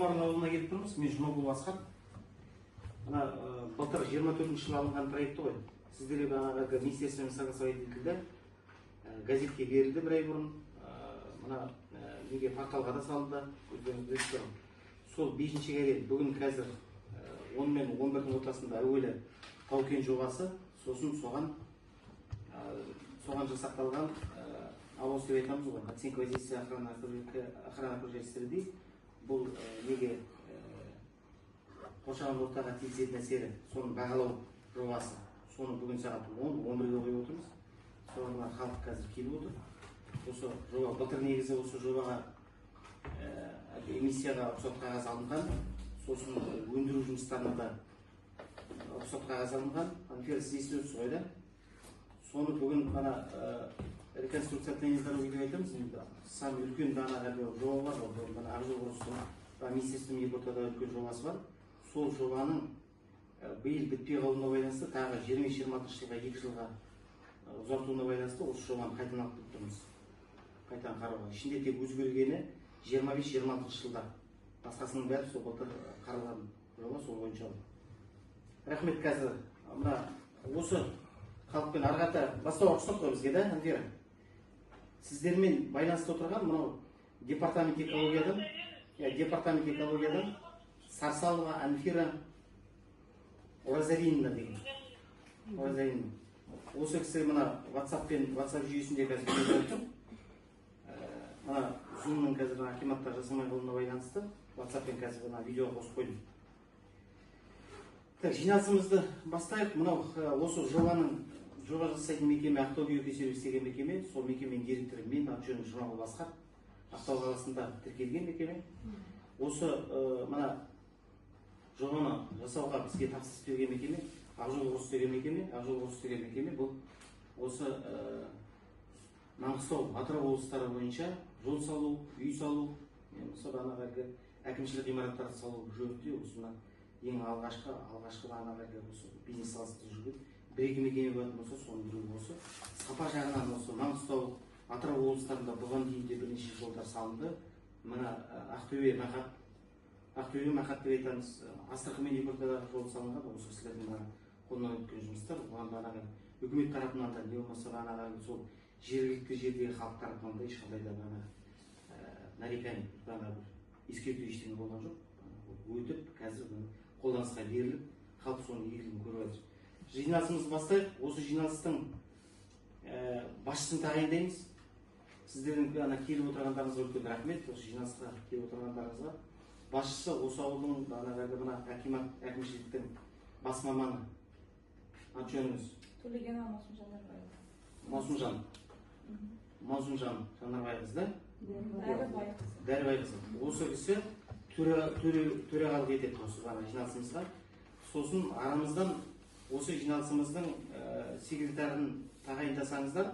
Ауылына келіп тұрмыз. Мен Жұмагүл Асқар. Ана былтыр 24-ші жылы алынған проекті ғой. Сіздерге бағанағы министерствомен согласовать етілді. Газетке берілді бір ай бұрын. Мына неге порталға да салынды. Өздеріңіз білесіздер. Сол 5-ші келеді. Бүгін қазір 10 мен 11-дің ортасында әуелі Тау-Кен жобасы, сосын соған жасақталған авоз деп айтамыз ғой. Оценка воздействия охрана окружающей среды. Бұл неге қоршаған ортаға тигізетін әсері, соны бағалау жобасы. Соны бүгін сағат 10-11-ге қойып отырмыз. Соған халық қазір келіп отыр. Осы жоба былтыр негізі осы жобаға эмиссияға рұқсат қағаз алынған, сосын өндіру жұмыстарына да рұқсат қағаз алынған. Анфера сіз естіп ғой да? Соны бүгін ана реконструкция тренинг деп айтамыз. Сам үлкен жоба бар, Ақжол құрылыстың министерствоның екі ортада үлкен жобасы бар. Сол жобаның биыл бітпей қалуына байланысты, тағы 20-26 жылға 2 жылға ұзартуына байланысты осы жобаны қайтадан алып келіп тұрмыз. Қайтадан қарауға. Ішінде тек өзгергені 25-26 жылда. Басқасының бәрі сол былтыр қаралған жоба, сол бойынша. Рахмет. Қазір мына осы халықпен арғата бастауға рұқсат қой бізге, да, Анфера? Сіздермен байланысты отырған мынау департамент экологиядан Сарсалова Анфера Оразалинина деген. Оразалинина. Осы кісі мына WhatsApp жүйесінде қазір көріп отыр. Мына Zoom-ның қазір акиматтар жасамай қалуына байланысты WhatsApp-пен қазір мына видеоға қосып қойдым. Так, жиналысымызды бастайық. Мынау осы жоба жасайтын мекеме Ақтау геотехнологиялық деген мекеме, сол мекеменің директоры мен, аты-жөнім Жұмагүл Асқар. Ақтау қаласында тіркелген мекеме. Осы мына жобаны жасауға бізге тапсырыс берген мекеме Ақжол құрылыс деген мекеме. Ақжол құрылыс деген мекеме бұл осы Маңғыстау, Атырау облыстары бойынша жол салу, үй салу, әлгі әкімшілік ғимараттарды салу жөнінде осына ең алғашқы осы бизнес саласында жүрген бір-екі мекеме болатын болса, соның біреуі осы. Сапа жағынан осы Маңғыстау, Атырау облыстарында бұған дейін де бірнеше жолдар салынды. Мына Ақтөбе Мақат деп айтамыз, Астрахан мен Екортадағы жол салынған, осы кісілердің қолынан өткен жұмыстар. Бұған үкімет тарапынан да, не болмаса сол жергілікті жердегі халық тарапынан да ешқандай да нареканий, ескерту ештеңе болған жоқ. Өтіп, қазір қолданысқа беріліп, халық соның игілігін көріп жатыр. Жиналысымызды бастайық. Осы жиналыстың басшысын тағайындаймыз. Сіздердің келіп отырғандарыңызға үлкен рахмет. Осы жиналысқа келіп отырғандарыңызға. Басшысы осы ауылдың әкімшіліктің бас маманы. Аты-жөніңіз? Төлеген Маусымжан Жанарбайқызы, да? Дәрібайқызы. Осы кісі төрағалық етеді осы жиналысымызға. Сосын арамыздан осы жиналысымыздың секретарын тағайындасаңыздар,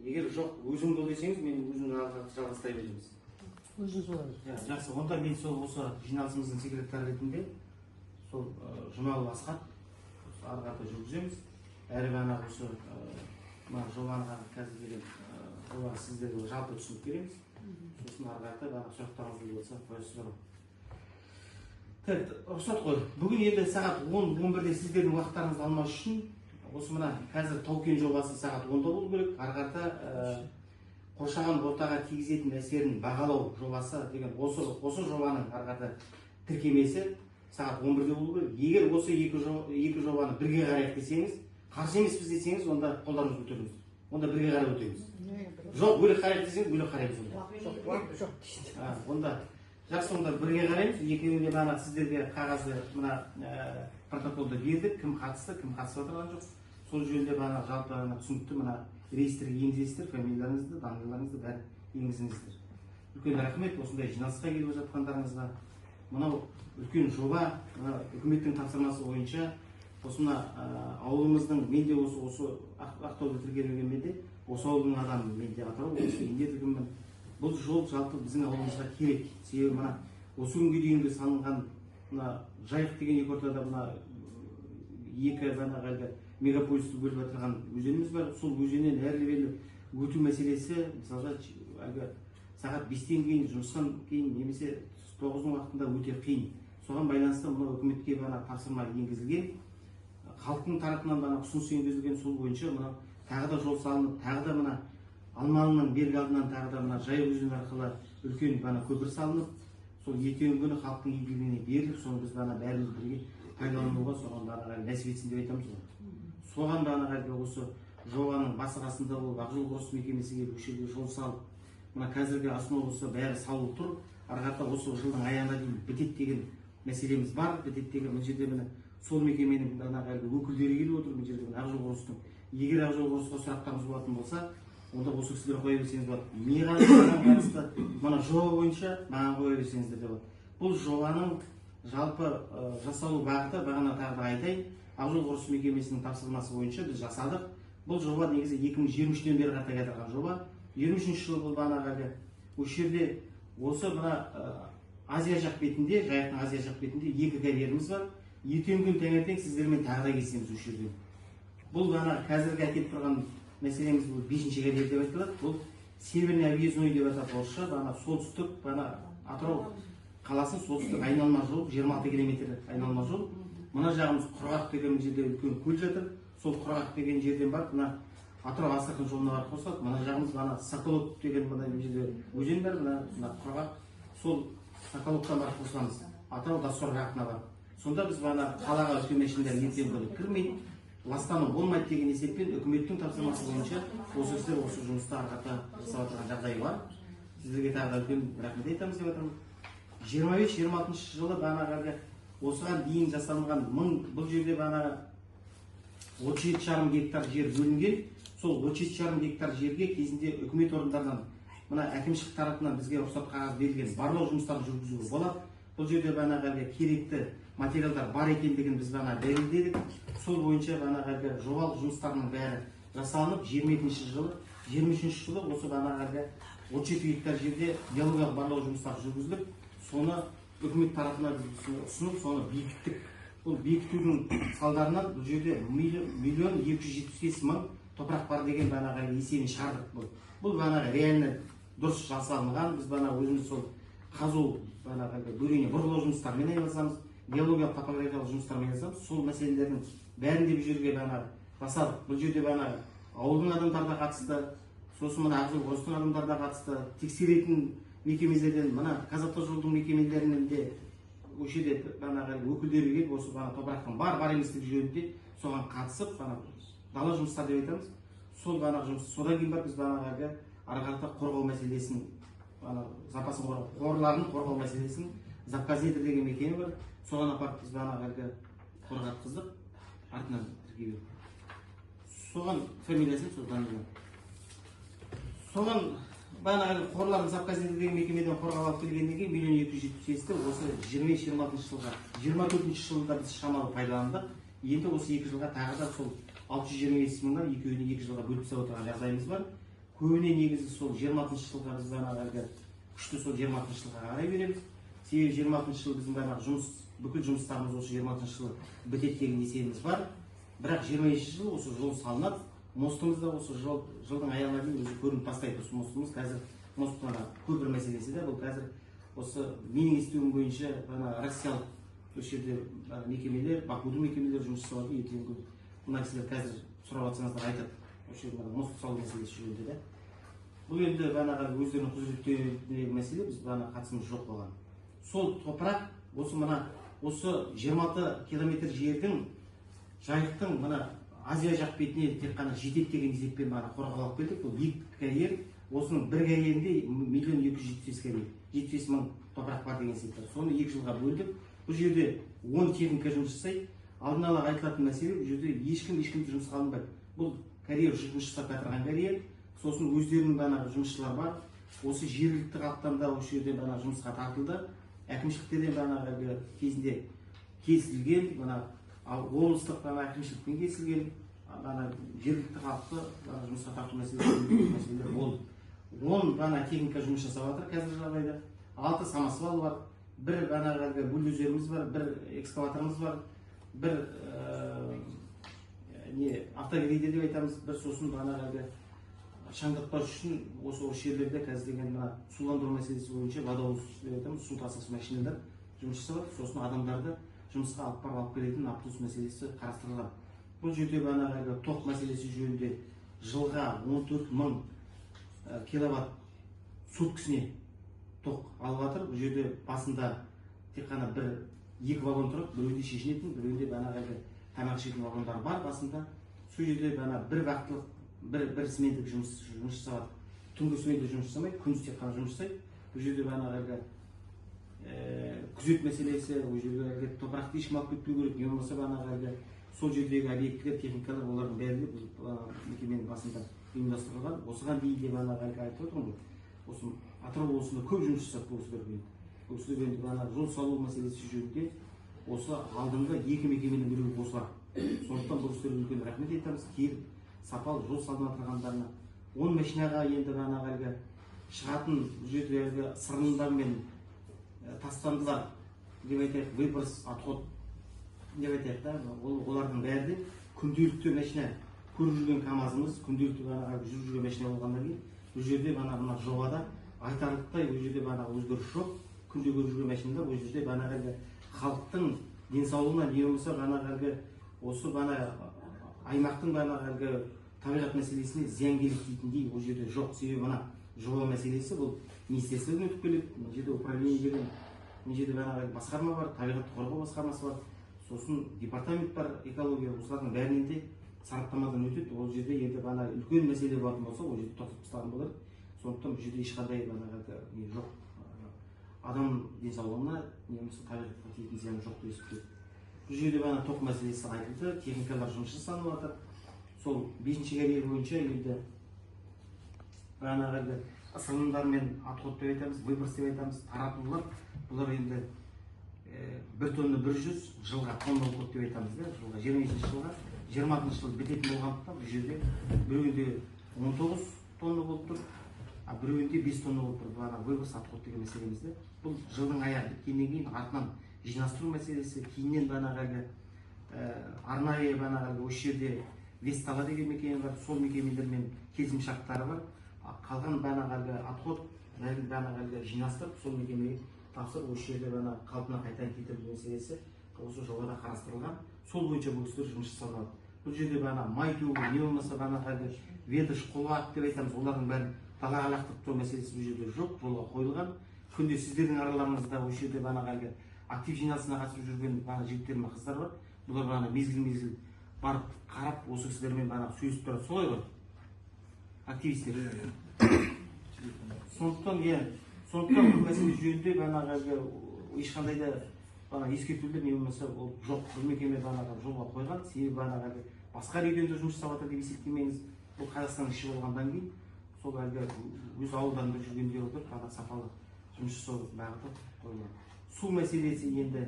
егер жоқ, өзің бол десеңіз, мен өзімді жалғастай береміз. Өзіңіз болыңыз. Жақсы, онда мен сол осы жиналысымыздың секретары ретінде сол Жұмагүл Асқар арғата жүргіземіз. Әрі осы жобаға қазір келген жобаға сіздерге жалпы түсінік береміз. Сосын арғата сұрақтарыңыз болса қойсыздар. Рұқсат қой. Бүгін енді сағат 10-11-де сіздердің уақыттарыңызды алмас үшін осы мына қазір Тау-Кен жобасы сағат 10-да болу керек. Арғата қоршаған ортаға тигізетін әсерін бағалау жобасы деген осы жобаның арғата тіркемесі сағат 11-де болу керек. Егер осы екі жобаны бірге қарайық десеңіз, қарсы емеспіз десеңіз, онда қолдарыңызды көтеріңіз. Онда бірге қарап өтеміз. Жоқ, бөлек қарайық десеңіз, бөлек қараймыз. Онда жақсы, онда бірге қараймыз. Екеуінде сіздерге қағазды мына протоколды бердік, кім қатысты, кім қатысып отырған жоқ. Сол жөнінде жалпы түсінікті мына реестрге енгізесіздер, фамилияларыңызды, данныйларыңызды бәрі енгізіңіздер. Үлкен рахмет осындай жиналысқа келіп жатқандарыңызға. Мынау үлкен жоба, үкіметтің тапсырмасы бойынша осы ауылымыздың, мен де осы Ақтауды тіркелгенмен де, осы ауылдың адамы, мен де Атырау облысының тіркелгенмін. Бұл жол жалпы біздің ауылымызға керек. Себебі осы күнге дейінгі салынған Жайық деген екі ортада екі мегаполисті бөліп отырған өзеніміз бар. Сол өзеннен әрлі-берлі өту мәселесі, мысалға сағат 5-тен кейін, жұмыстан кейін немесе 9-ның уақытында өте қиын. Соған байланысты мына үкіметке бана тапсырма енгізілген, халықтың тарапынан бана ұсыныс енгізілген, сол бойынша мына тағы да жол салынып, тағы да мына Алмалының бергі алдынан тағы да мына Жайық өзені арқылы үлкен бана көпір салынып, сол ертеңгі күні халықтың игілігіне беріліп, соны біз бана бәріміз бірге пайдалануға соған бана нәсіп етсін деп айтамыз ғой. Соған бана осы жобаның басы қасында болып Ақжол құрылыс мекемесіге көшеге жол салып, мына қазіргі основасы бәрі салып тұр. Арқарта осы жылдың аяғына дейін бітет деген мәселеміз бар. Бітет деген мына жерде міне сол мекеменің бана өкілдері келіп отыр. Мына жерде Ақжол құрылыстың. Егер Ақжол құрылысқа сұрақтарыңыз болатын болса, онда осы кісілер қоя берсеңіз болады. Маған қатысты мына жоба бойынша маған қоя берсеңіздер деп болады. Бұл жобаның жалпы жасалу бағыты бағана тағы да айтайын. Ақжол құрылыс мекемесінің тапсырмасы бойынша біз жасадық. Бұл жоба негізі 2023-тен бері қарата келатырған жоба. 23 жылы бұл бағанағы осы жерде осы мына Азия жақ бетінде, Жайықтың Азия жақ бетінде 2 карьеріміз бар. Ертеңгі күн таңертең сіздермен тағы да келсеміз осы жерде. Бұл ғана қазіргі әкеліп тұрған мәселеміз бұл 5-ші карьер деп айтылады. Бұл Северный объездной деп аталады орысша, бана солтүстік, бана Атырау қаласын солтүстік айналма жол, 26 км айналма жол. Мына жағымыз Құрғақ деген жерде үлкен көл жатыр. Сол Құрғақ деген жерден барып, мына Атырау Астрахань жолына барып қосылады. Мына жағымыз бана Соколов деген мына жерде өзен бар, мына Құрғақ. Сол Соколовтан барып қосыламыз. Атырау Доссор бағытына барып. Сонда біз бана қалаға үлкен машиналар ертең күні кірмейді. Ластану болмайды деген есеппен үкіметтің тапсырмасы бойынша осы сіздер осы жұмысты арқата жасап отырған жағдай бар. Сіздерге тағы да үлкен рахмет айтамыз деп жатырмыз. 25-26 жылы бағанағы осыған дейін жасалынған бұл жерде бағанағы 37,5 гектар жер бөлінген. Сол 37,5 гектар жерге кезінде үкімет орындарынан мына әкімшілік тарапынан бізге рұқсат қағаз берілген, барлау жұмыстарын жүргізуге болады. Бұл жерде бағанағы керекті материалдар бар екендігін біз ғана дәлелдедік. Сол бойынша бағанағы жобалық жұмыстарының бәрі жасалынып, 22 жылы, 23 жылы осы бағанағы 37 гектар жерде геологиялық барлау жұмыстары жүргізіліп, соны үкімет тарапынан ұсынып, соны бекіттік. Бұл бекітудің салдарынан бұл жерде 1,275,000 топырақ бар деген бағанағы есебін шығардық. Бұл бағанағы реально дұрыс жасалынған. Біз бағанағы өзіміз сол қазу бағанағы бөрене бұрғылау жұмыстарымен айналысамыз, геологиялық топографиялық жұмыстармен айналысамыз. Сол мәселелердің бәрінде бұл жерге бағанағы жасадық. Бұл жерде бағанағы ауылдың адамдары да қатысты, сосын мына Ақжол құрылыстың адамдары да қатысты, тексеретін мекемелерден, мына Қазавтожолдың мекемелерінен де осы жерде бағанағы өкілдері келіп, осы топырақтың бар еместігі жөнінде соған қатысып, дала жұмыстары деп айтамыз. Сол бағанағы жұмыс. Содан кейін бар біз бағанағы ары қарата қорғау мәселесін, запасын қорғау, қорларын қорғау мәселесін, Завказнетр деген мекеме бар. Соған апарып біз бағанағы қорғатқыздық, артынан тіркеу. Соған фамилиясын содан соған бағанағы қорларын Завказнетр деген мекемеден қорғап алып келгеннен кейін 1,275,000-ті осы 25-26 жылға, 24 жылда біз шамалы пайдаландық. Енді осы 2 жылға тағы да сол 625,000-дан екеуіне 2 жылға бөліп тастап отырған жағдайымыз бар. Көбіне негізі сол 26 жылға біз бағанағы күшті сол 26 жылға қарай береміз. Себебі 26 жыл біздің бағанағы бүкіл жұмыстарымыз осы 26 жылы бітеді деген есебіміз бар. Бірақ 22 жыл осы жол салынады. Мостымыз да осы жылдың аяғына дейін өзі көрініп бастайды. Осы мостымыз қазір мосттың көпір мәселесі де бұл қазір осы менің естуім бойынша россиялық осы жерде мекемелер, Бакудың мекемелері жұмыс жасап жатыр. Ертеңгі күні мына кісілер қазір сұрап жатсаңыздар айтады. Осы жерде мост салу мәселесі жөнінде де. Бұл енді бағанағы өздерінің құзыреттегі мәселе, біз бағана қатысымыз жоқ болған. Сол топырақ осы 26 километр жердің Жайықтың Азия жақ бетіне тек қана жетеді деген есеппен қорғалып келдік. Бұл 2 карьер, осының бір карьерінде 1,275,000 топырақ бар деген есептер. Соны 2 жылға бөлдік. Бұл жерде 10 техника жұмыс жасайды. Алдын ала айтылатын мәселе, бұл жерде ешкімді жұмысқа алынбайды. Бұл карьер жұмыс жасап жатырған карьер. Сосын өздерінің жұмысшылар бар. Осы жергілікті халықтан да осы жерде жұмысқа тартылды. Әкімшіліктерден кезінде кесілген, облыстық әкімшілікпен кесілген, жергілікті халықты жұмысқа тарту мәселелері болды. 10 техника жұмыс жасап жатыр қазір жағдайда. 6 самосвал бар, бір бульдозеріміз бар, бір экскаваторымыз бар, бір автогрейдер деп айтамыз, бір сосын шаңдатпас үшін осы жерлерде қазір деген мына суландыру мәселесі бойынша водовоз деп айтамыз, су тасығыш машиналар жұмыс жасап, сосын адамдарды жұмысқа алып келетін автобус мәселесі қарастырылған. Бұл жерде бағанағы тоқ мәселесі жөнінде жылға 14.000 киловатт суткісіне тоқ алып жатыр. Бұл жерде басында тек қана екі вагон тұрып, біреуінде шешінетін, біреуінде бағанағы тамақ ішетін вагондар бар басында. Сол жерде бір вақтылық, бір смендік жұмыс жасап, түнгі сменде жұмыс жасамайды, күндіз тек қана жұмыс жасайды. Бұл жерде бағанағы күзет мәселесі, ол жерде топырақты ешкім алып кетпеу керек, не болмаса бағанағы сол жердегі объектілер, техникалар, олардың бәрі мекеменің басында ұйымдастырылған. Осыған дейін де бағанағы айтып отырмын ғой, осы Атырау облысында көп жұмыс жасап бұл кісілер. Бұл кісілер енді бағанағы жол салу мәселесі жөнінде осы алдыңғы екі мекеменің біреуі осылар. Сондықтан бұл кісілерге үлкен рахмет айтамыз. Келіп сапалы жол салып жатырғандарына. 10 машинаға енді бағанағы шығатын бұл жердегі сырындар мен тастандылар деп айтайық, выброс, отход деп айтайық та, олардың бәрі күнделікті машина көріп жүрген КАМАЗымыз, күнделікті жүріп жүрген машина болғаннан кейін бұл жерде мына жобада айтарлықтай бұл жерде өзгеріс жоқ. Күнде көріп жүрген машиналар бұл жерде халықтың денсаулығына не болмаса осы аймақтың табиғат мәселесіне зиян келтіретіндей бұл жерде жоқ. Себебі жоба мәселесі бұл министрліктен өтіп келеді. Мына жерде управление деген, мына жерде басқарма бар, табиғатты қорғау басқармасы бар, сосын департамент бар, экология, осылардың бәрінен де сараптамадан өтеді. Ол жерде енді үлкен мәселе болатын болса, ол жерде тоқтатып тастаған болады. Сондықтан бұл жерде ешқандай жоқ. Адам денсаулығына немесе табиғатқа тиетін зияны жоқ деп есептейді. Бұл жерде тоқ мәселесі айтылды, техникалар жұмыс жасалып жатыр. Сол 5-ші карьер бойынша енді ысырылымдар мен отход деп айтамыз, выброс деп айтамыз, таратулар. Бұлар енді 1 тонна 100, жылға тонна болып деп айтамыз да, жылға 20-ші жылға 26-шы жыл бітетін болғандықтан бұл жерде біреуінде 19 тонна болып тұр, біреуінде 5 тонна болып тұр. Выброс, отход деген мәселемізді. Бұл жылдың аяғы біткеннен кейін артынан жинастыру мәселесі, кейіннен арнайы осы жерде Вестала деген мекеме бар, сол мекемелермен келісім шарттары бар. Қалған отход жинастырып, сол мекемеге тапсырып, осы жерде қалпына қайтадан келтіру мәселесі осы жобада қарастырылған. Сол бойынша бұл кісілер жұмыс жасалады. Бұл жерде май төгу, не болмаса ветош, қолғап деп айтамыз, олардың бәрін далаға лақтырып мәселесі бұл жерде жоқ, жолға қойылған. Күнде сіздердің араларыңызда осы жерде актив жиналысына қатысып жүрген жігіттер мен қыздар бар. Бұлар мезгіл барып қарап, осы кісілермен сөйлесіп тұрады, солай ғой? Активистер. Сондықтан бұл мәселе жөнінде ешқандай да ескертулер не болмаса жоқ. Бұл мекеме жолға қойған, себебі басқа регионда жұмыс жасап жатыр деп есептемеңіз. Бұл Қазақстанның іші болғаннан кейін сол өз ауылдарында жүргенде отырып сапалы жұмыс жасау бағыты қойылған. Су мәселесі енді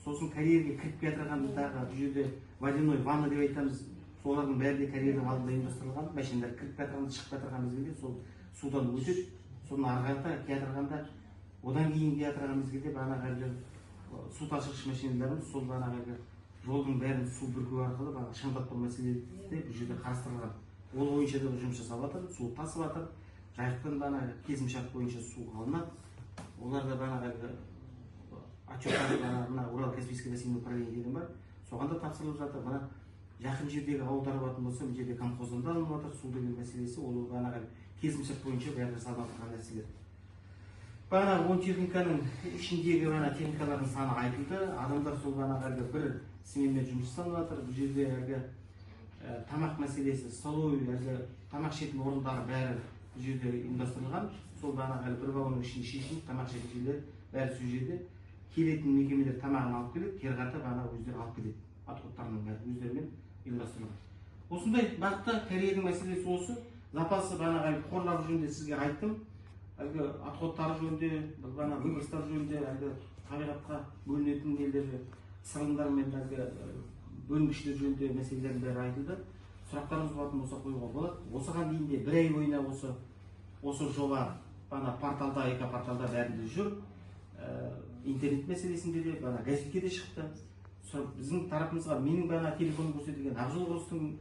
сосын карьерге кіріп жатырғандағы бұл жерде водяной ванна деп айтамыз, солардың бәрі де карьердің алдында ұйымдастырылған. Машиналар кіріп жатырғанда, шығып жатырған мезгілде сол судан өтеді. Соны ары қарата жатырғанда, одан кейін жатырған мезгілде су тасығыш машиналарымыз сол жолдың бәрін су бүркеу арқылы шаңдатпау мәселесі бұл жерде қарастырылған. Ол бойынша да жұмыс жасап жатыр, су тасып жатыр. Жайықтан келісімшарт бойынша су алынады. Олар да отчеттары Урал Каспийский бассейн управление деген бар. Соған да тапсырылып жатыр. Жақын жердегі ауылдар болатын болса, бұл жерде колхоздан да алынып жатыр. Су деген мәселесі, ол келісімшарт бойынша бәрі жасалып жатқан нәрселер. 10 техниканың ішіндегі техникалардың саны айтылды. Адамдар сол бір сменмен жұмыс жасалып жатыр. Бұл жерде тамақ мәселесі, столовый, тамақ ішетін орындары бәрі бұл жерде ұйымдастырылған. Сол бір вагонның ішінде шешініп, тамақ ішетін жерлер бәрі сол жерде. Келетін мекемелер тамағын алып келеді, кері қарата өздері алып келеді. Отходтарының бәрі өздерімен ұйымдастырылған. Осындай бағытта карьердің мәселесі осы. Запасы қорлар жөнінде сізге айттым. Отходтар жөнінде, выбростар жөнінде, табиғатқа бөлінетін елдері, сырылымдар мен бөлінгіштер жөнінде мәселелердің бәрі айтылды. Сұрақтарыңыз болатын болса қоюға болады. Осыған дейін де бір ай бойына осы жоба порталда, экопорталда бәрінде жүр. Интернет мәселесінде де, газетке де шықты. Біздің тарапымызға менің телефоны көрсетілген, Ақжол Ұрыстың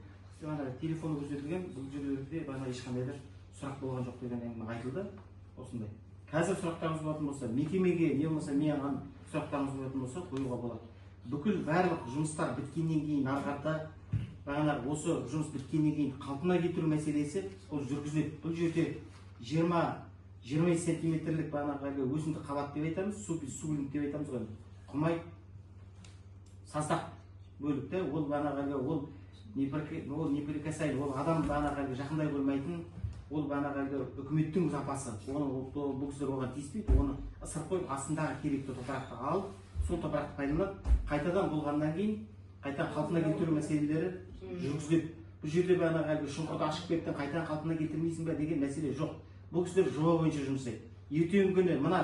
телефоны көрсетілген, бұл жерлерде ешқандай да сұрақ болған жоқ деген әңгіме айтылды. Осындай. Қазір сұрақтарыңыз болатын болса, мекемеге не болмаса менің сұрақтарыңыз болатын болса қоюға болады. Бүкіл барлық жұмыстар біткеннен кейін арқарда бағанағы осы жұмыс біткеннен кейін қалпына келтіру мәселесі ол жүргізіледі. Бұл жерде 20 сантиметрлік бағанағы өсімдік қабат деп айтамыз, субилік деп айтамыз ғой. Құмай саздақ бөлік те, ол бағанағы ол неприкасаемый, ол адам бағанағы жақындай қоймайтын, ол бағанағы үкіметтің запасы. Оны бұл кісілер оған тиіспейді, оны ысырып қойып астындағы керекті топырақты алып, сол топырақты пайдаланып, қайтадан болғаннан кейін қайтадан қалпына келтіру мәселелері жүргізіледі. Бұл жерде бағанағы шұңқырды ашып кеттің, қайтадан қалпына келтірмейсің бе деген мәселе жоқ. Бұл кісілер жоба бойынша жұмыс жасайды. Ертеңгі күні мына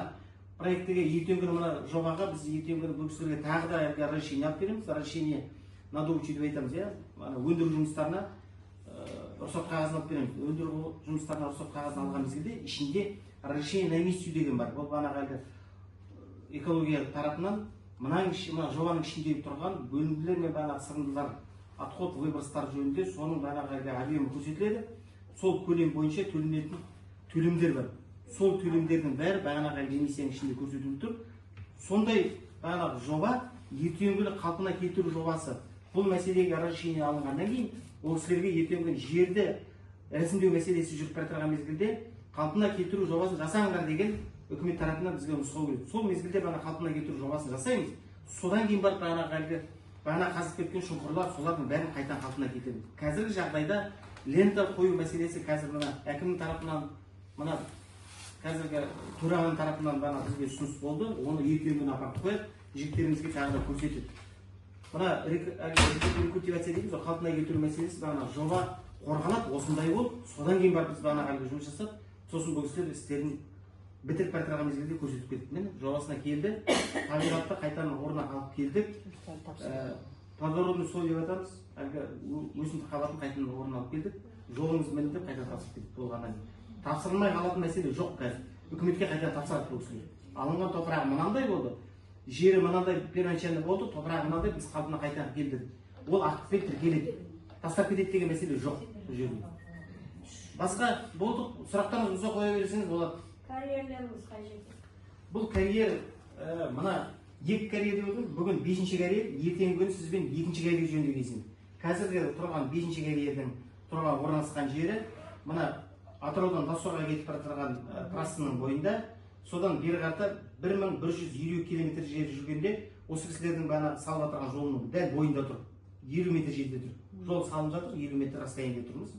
проектіге, ертеңгі күні мына жобаға біз ертеңгі күні бұл кісілерге тағы да разрешение алып береміз. Разрешение на доучи деп айтамыз, иә. Өндіру жұмыстарына рұқсат қағазын алып береміз. Өндіру жұмыстарына рұқсат қағазын алған мезгілде ішінде разрешение на эмиссию деген бар. Ол бағанағы экология тарапынан мына жобаның ішінде тұрған бөлімділер мен бағанағы сығындылар, отход выбростар жөнінде соның бағанағы объемі көрсетіледі. Сол көлем бойынша төленетін төлемдер бар. Сол төлемдердің бәрі бағанағы эмиссияның ішінде көрсетіліп тұр. Сондай бағанағы жоба ертеңгі күні қалпына келтіру жобасы. Бұл мәселеге разрешение алынғаннан кейін ол кісілерге ертеңгі күні жерді рәсімдеу мәселесі жүріп бара жатқан мезгілде қалпына келтіру жобасын жасаңдар деген үкімет тарапынан бізге нұсқау келеді. Сол мезгілде қалпына келтіру жобасын жасаймыз. Содан кейін барып бағана қазып кеткен шұңқырлар, солардың бәрін қайтадан қалпына келтіреміз. Қазіргі жағдайда лента қою мәселесі қазір мына әкімнің тарапынан, мына қазіргі төрағаның тарапынан бізге ұсыныс болды. Оны ертеңгі күні апарып қояды, жігіттерімізге тағы да көрсетеді. Мына рекультивация дейміз, қалпына келтіру мәселесі жоба қорғалады, осындай болып, содан кейін барып біз жұмыс жасап, сосын бұл кісілер істерін бітіріп бара жатқан мезгілде көрсетіп кеттік. Міне жобасына келді, табиғатты қайтадан орнына алып келдік. Плодородный слой деп айтамыз, өсімдік қабатын қайтадан орнына алып келдік. Жолымыз міне деп қайтадан тапсырып кеттік болғаннан кейін. Тапсырылмай қалатын мәселе жоқ қазір. Үкіметке қайтадан тапсырады бұл кісілер. Алынған топырағы мынандай болды, жері мынандай первоначально болды, топырағы мынандай, біз қалпына қайтадан келдік. Ол актпен тіркеледі. Тастап кетеді деген мәселе жоқ бұл жерде. Басқа болды, сұрақтарыңыз болса қоя берсеңіз болады. Карьерлеріңіз қай жерде? Бұл карьер, мына 2 карьер деп отырмыз, бүгін 5-ші карьер, ертеңгі күні сізбен 2-ші карьер жөнінде келесін. Қазіргі тұрған 5-ші карьердің тұрған орналасқан жері, мына Атыраудан Тасорға кетіп бара жатқан трассаның бойында, содан бері қарата 1150 км жер жүргенде, осы кісілердің салып жатырған жолының дәл бойында тұр, 50 метр жерде тұр. Жол салынып жатыр, 50 метр расстояние тұрмыз.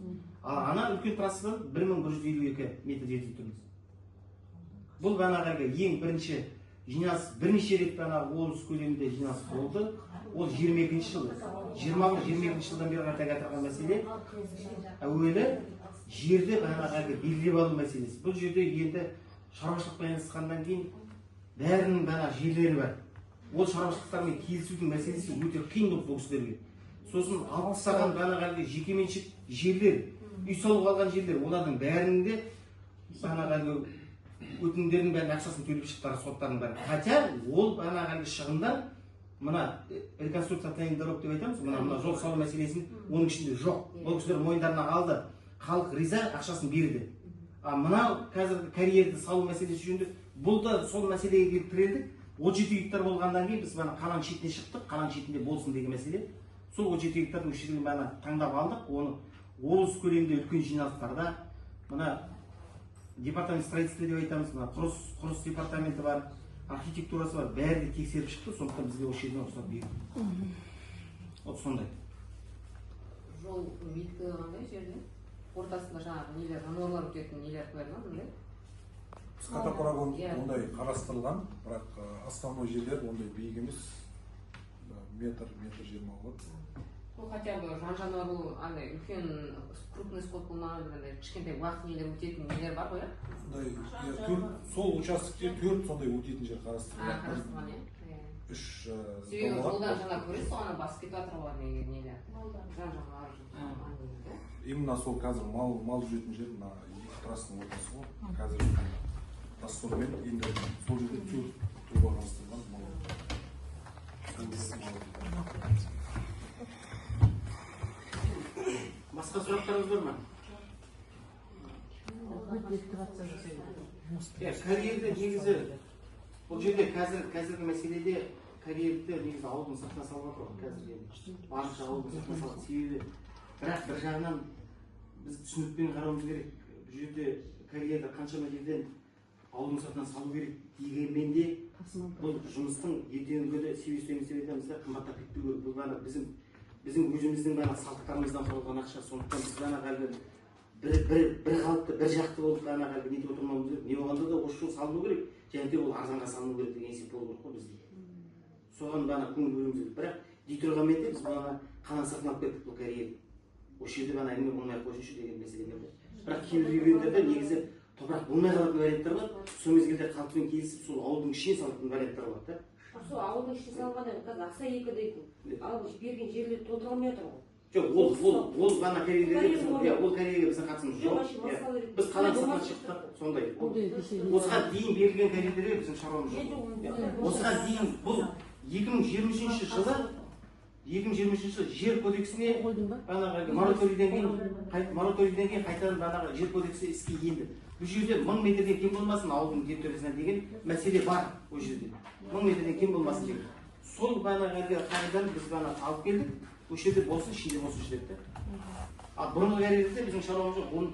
Ал ана үлкен трассадан 1152 метр жерде тұрмыз. Бұл ең бірінші жинас, бірнеше рет облыс көлемінде жинас болды. Ол 22-ші жыл. 20-22 жылдан бері қарата жатырған мәселе әуелі жерді белгілеп алу мәселесі. Бұл жерде енді шаруашылықпен айналысқаннан кейін бәрінің жерлері бар. Ол шаруашылықтармен келісудің мәселесі өте қиын бұл кісілерге. Сосын алып тастаған жекеменшік жерлер, үй салуға алған жерлер, олардың бәрінде өтінімдердің бәрін ақшасын төлеп шықтар соттардың бәрі. Хотя ол шығындар мына реконструкция тайын дорог деп айтамыз, мына жол салу мәселесін оның ішінде жоқ. Ол кісілер мойындарына алды, халық риза, ақшасын берді. Мына қазіргі карьерді салу мәселесі жөнінде бұл да сол мәселеге келіп тірелдік. 17 гектар болғаннан кейін біз қаланың шетіне шықтық, қаланың шетінде болсын деген мәселе. Сол 17 гектардың үшірін таңдап алдық, оны облыс көлемінде үлкен жиналыстарда, мына департамент строительства деп айтамыз, құрылыс департаменті бар, архитектурасы бар, бәрі де тексеріп шықты, сондықтан бізге осы жерден рұқсат берді. Вот сондай. Жол биіктігі қандай жерде? Ортасында жаңағы нелер, анорлар өтетін нелер қойылған, мындай? Скотопрогон ондай қарастырылған, бірақ основной жерлер ондай биік емес, метр 20 болады. Бұл хотя бы жан-жануар бұл үлкен крупный скот болмаған, кішкентай уақыт нелер өтетін нелер бар ғой, сол участокте 4 сондай өтетін жер қарастырылған. Қарастырылған, е? 3 себебі жолдан жаңа көресіз, соған басып кетіп жатыр ғой нелер. Жан-жануар. Именно сол қазір мал жүретін жер, мына екі трассаның ортасы ғой. Қазір Тасормен енді сол жерде 4 труба қарастырылған мал. Басқа сұрақтарыңыз бар ма? декларация жасайды. Карьерді негізі бұл жерде қазіргі мәселеде карьерді негізі ауылдың сыртына салып жатыр қазір барынша ауылдың сыртына салып, себебі бірақ бір жағынан біз түсінікпен қарауымыз керек. Бұл жерде карьерді қаншама жерден ауылдың сыртына салу керек дегенмен де бұл жұмыстың ертеңгі күні себебіміз да қымбаттап кетпеу керек. Бұл ғана біздің өзіміздің ғана салттарымыздан құралған ақша, сондықтан біз ғана әлгі бір қалыпты, бір жақты болып ғана әлгі нетіп отырмауымыз керек. Не болғанда да осы жол салыну керек, және де ол арзанға салыну керек деген есеп болу керек қой бізде. Соған ғана көңіл бөлуіміз керек. Бірақ дей тұрғанмен де біз бұны қаланың сыртына алып кеттік бұл карьерді. Осы жерде ғана әңгіме болмай қойсыншы деген мәселе бар. Бірақ кейбір региондарда негізі топырақ болмай қалатын варианттар бар. Сол мезгілде халықпен келісіп, сол ауылдың ішіне салатын варианттар бар да. Сол ауылдың ішіне салғанда қазір ақса екі дейтін. Ал берген жерлерді толтыра алмай отыр ғой. Жоқ, ол ғана карьерге, ол карьерге біздің қатысымыз жоқ. Біз қаланың сыртына шықтық, сондай. Осыған дейін берілген карьерлерге біздің шаруамыз жоқ. Осыған дейін бұл 2023 жылы жер кодексіне мораторийден кейін қайтадан жер кодексі іске енді. Бұл жерде 1000 метрден кем болмасын ауылдың территориясына деген мәселе бар ол жерде. 1000 метрден кем болмасын деген. Сол қағиданы біз алып келдік. Бұл жерде болсын, ішінде болсын деп. Ал бұрынғы карьерде біздің шаруамыз жоқ. Оның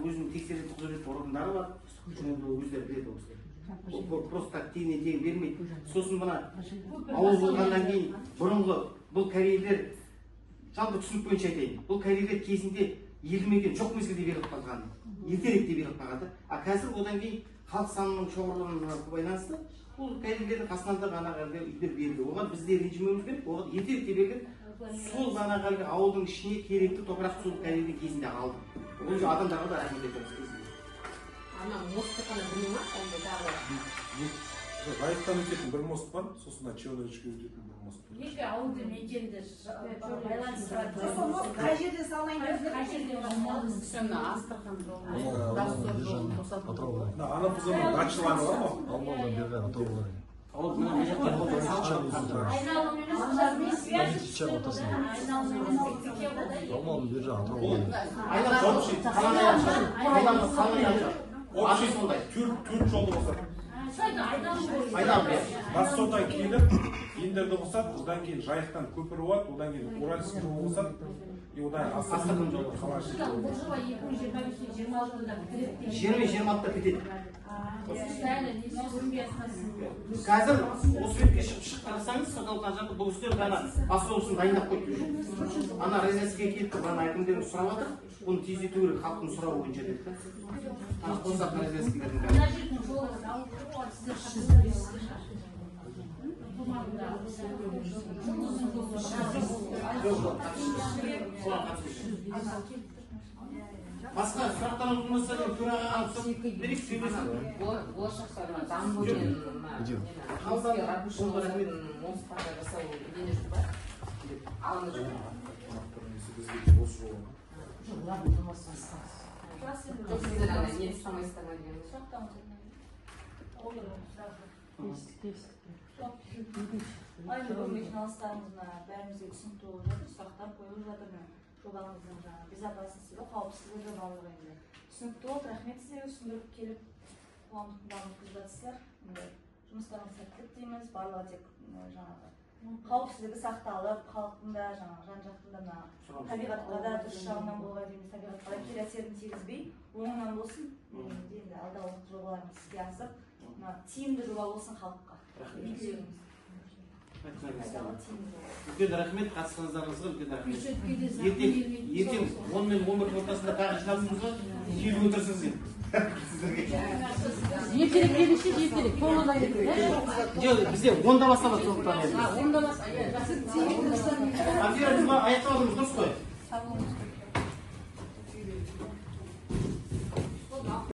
өзінің тексеретін құзыретті органдары бар. Өздері біледі осылай. Ол просто так тегінен тең бермейді. Сосын ауыл болғаннан кейін бұрынғы бұл карьерлер, жалпы түсінік бойынша айтайын, бұл карьерлер кезінде елді мекен жоқ мезгілде беріліп қалған, ертеректе беріліп қалған. А қазір одан кейін халық санының шоғырлануына байланысты бұл карьерлердің қасынан да үйлер берілді. Оған бізде режиміміз керек, оған ертеректе берілген. Сол ауылдың ішіне керекті топырақ сол карьердің кезінде алды. Бұл же адамдарға да рахмет айтамыз кезінде. Ана мостты қана білу ма? Жайықтан өтетін бір мост бар, сосын Чеудовичке өтетін бір мост бар. Екі ауылды мекенді байланыстырады. Қай жерде салайын деп Қай жерде Сонда Астрахань жолы, Доссор жолын қосатын. Ана бұзының датчылары бар ма? Алмалдан бері атауға. Алмалдан бері атауға. Төрт жолды қосады. Доссордан келіп, ендерді қосады, одан кейін жайықтан көпір болады, одан кейін Уральский жол қосады, одан Астрахань жолы қала жетеді. Бұл жылы 2025-26-да бітіреді. 20-26-да бітеді. Қазір осы ретке шығып қарасаңыз, бұл үстер автобусын дайындап қойды. Ана Резецкіге келіп тұрған әкімдерін сұрап жатыр, оны тездету керек халықтың сұрауы бойынша деді. Қосақ Резецкілердің Мына жердің жолы басқа сұрақтарыңыз болмаса төрағаға алып берейік сөйлесін. Болашақта дамбы мен мосттарды жасау идея жоқ па? Алынып жүр ме? Жоқ, сіздер ана не ұстамайсыздар ма деген жиналыстарымызда бәрімізге түсінікті болып жатыр, сұрақтар қойылып жатыр. Жобамыздың безопасності, қауіпсіздігі барлығы енді түсінікті болды. Рахмет сіздерге түсіндіріп келіп қоғамдық даму қызбатсыздар. Жұмыстарыңыз сәттілік дейміз. Барлығы тек қауіпсіздігі сақталып, халықтың да жан-жақтың да табиғатқа да дұрыс жағынан болуға дейміз, табиғатқа да кері әсерін тигізбей, оңынан болсын. Енді алдағы жобаларымыз іске асып, тиімді жоба болсын халыққа. Үлкен рахмет, қатысқаныңыздарыңызға үлкен рахмет. Ертең 10 мен 11 ортасында тағы жиналысымыз бар, келіп отырсыңыз енді. Ертерек келеші, ертерек. Тоғызда ертерек. Жоқ, бізде 10-да басталады сондықтан енді. 10-да басталады. Аяқтап отырмыз дұрыс қой.